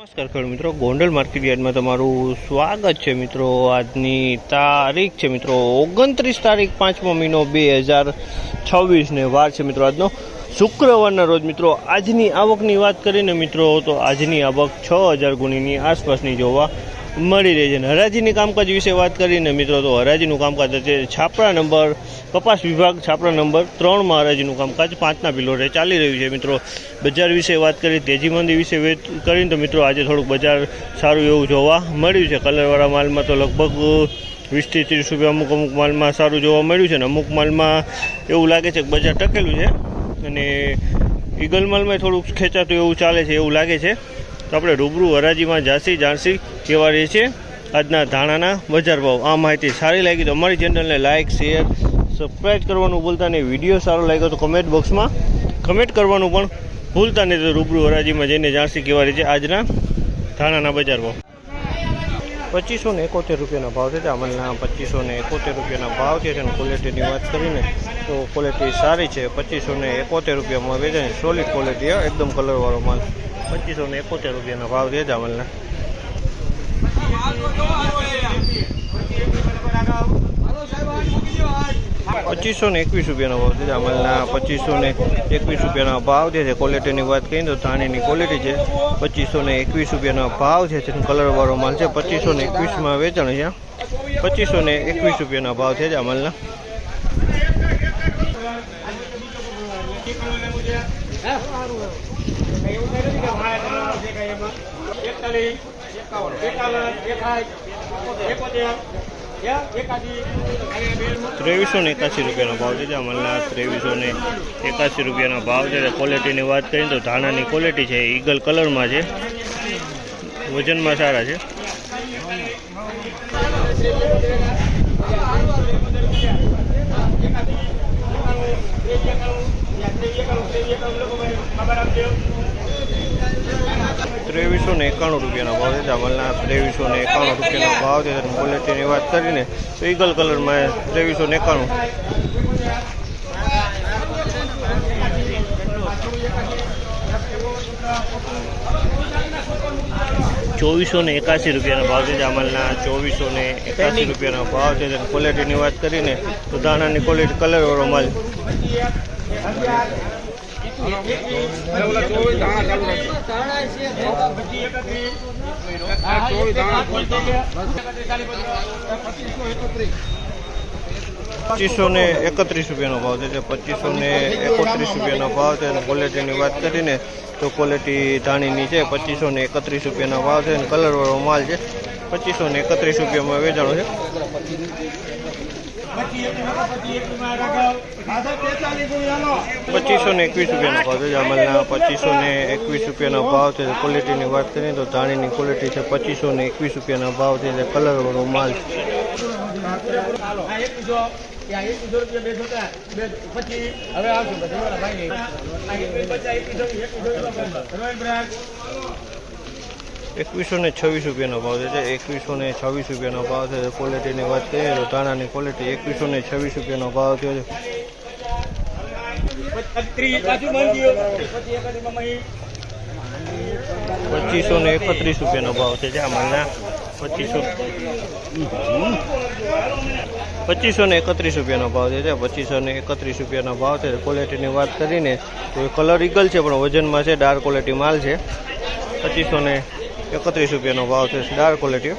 નમસ્કાર ખેડૂત મિત્રો, ગોંડલ માર્કેટ યાર્ડમાં તમારું સ્વાગત છે મિત્રો। આજની તારીખ છે મિત્રો 29 તારીખ 5મો મહિનો 2026 ને વાર છે મિત્રો આજનો શુક્રવારના રોજ મિત્રો। આજની આવકની વાત કરીને મિત્રો તો આજની આવક 6000 ગુણીની આસપાસની જોવા મળી રહી છે। હરાજીની કામકાજ વિશે વાત કરીને મિત્રો તો હરાજીનું કામકાજ છે છાપરા નંબર કપાસ વિભાગ છાપરા નંબર 3માં હરાજીનું કામકાજ 5ના પિલોરે ચાલી રહ્યું છે મિત્રો। બજાર વિશે વાત કરી, તેજી મંદી વિશે વાત કરીને તો મિત્રો આજે થોડુંક બજાર સારું એવું જોવા મળ્યું છે। કલરવાળા માલમાં તો લગભગ 20 થી 30 રૂપિયા અમુક માલમાં સારું જોવા મળ્યું છે ને અમુક માલમાં એવું લાગે છે કે બજાર ટકેલું છે અને ઈગલ માલમાં થોડુંક ખેંચાતું એવું ચાલે છે એવું લાગે છે। તો આપણે રૂબરૂ હરાજીમાં જાણસી કેવા રહે છે આજના ધાણાના બજાર ભાવ। આ માહિતી સારી લાગી તો અમારી ચેનલને લાઇક, શેર, સબસ્ક્રાઈબ કરવાનું ભૂલતા નહીં। વિડીયો સારો લાગ્યો તો કમેન્ટ બોક્સમાં કમેન્ટ કરવાનું પણ ભૂલતા નહીં। તો રૂબરૂ હરાજીમાં જઈને જાણસી કેવા રહે છે આજના ધાણાના બજાર ભાવ। 2571 રૂપિયાના ભાવ છે। અમલના 2571 રૂપિયાના ભાવ છે અને ક્વોલિટીની વાત કરીને તો ક્વોલિટી સારી છે। 2571 રૂપિયામાં વેચાય, સોલિડ ક્વોલિટી, એકદમ કલરવાળો માલ। 2571 રૂપિયાના ભાવ છે જામલના। 2521 રૂપિયાનો ભાવ છે જામલના। 2521 રૂપિયાના ભાવ છે। ક્વોલિટીની વાત કરીએ તો ધાણીની ક્વોલિટી છે। 2521 રૂપિયાના ભાવ છે, કલરવાળો માલ છે। 2521માં વેચાણ છે। 2521 રૂપિયાના ભાવ છે જામલના। ₹2381 રૂપિયાનો ભાવ છે અમલના। 2381 રૂપિયાના ભાવ છે। ક્વોલિટીની વાત કરીએ તો ધાણાની ક્વોલિટી છે, ઈગલ કલરમાં છે, વજનમાં સારા છે। ₹2391 રૂપિયાનો ભાવ છે જામલના। 2391 રૂપિયાનો ભાવ છે। ક્વોલિટીની વાત કરીને તો ઈગલ કલરમાં 2391। 2481 રૂપિયાનો ભાવ છે જામલના। 2481 રૂપિયાનો ભાવ છે। ક્વોલિટીની વાત કરીને તો ધાણાની ક્વોલિટી કલરવાળો માલ। 2531 રૂપિયાનો ભાવ છે। 2531 રૂપિયાનો ભાવ છે। ક્વોલિટીની વાત કરીને તો ક્વોલિટી ધાણીની છે। 2531 રૂપિયાનો ભાવ છે અને કલરવાળો માલ છે। 2531 રૂપિયામાં વેચાણો છે। 2521 રૂપિયાનો ભાવ છે જામલના। 2521 રૂપિયાનો ભાવ છે। ક્વોલિટીની વાત કરીએ તો ધાણીની ક્વોલિટી છે। 2521 રૂપિયાના ભાવ છે, કલરવાળો માલ છે। 2126 રૂપિયાનો ભાવ છે। 2126 રૂપિયાનો ભાવ છે। ક્વોલિટીની વાત કરીએ તો ધાણાની ક્વોલિટી 2126 રૂપિયાનો ભાવ થયો છે। 2531 રૂપિયાનો ભાવ છે જામલના। 2531 રૂપિયાનો ભાવ છે। 2531 રૂપિયાનો ભાવ છે। ક્વોલિટીની વાત કરીને તો કલર ઈગલ છે પણ વજનમાં છે, ડાર્ક ક્વોલિટી માલ છે। 2531 રૂપિયાનો ભાવ છે ડાર્ક ક્વોલિટી।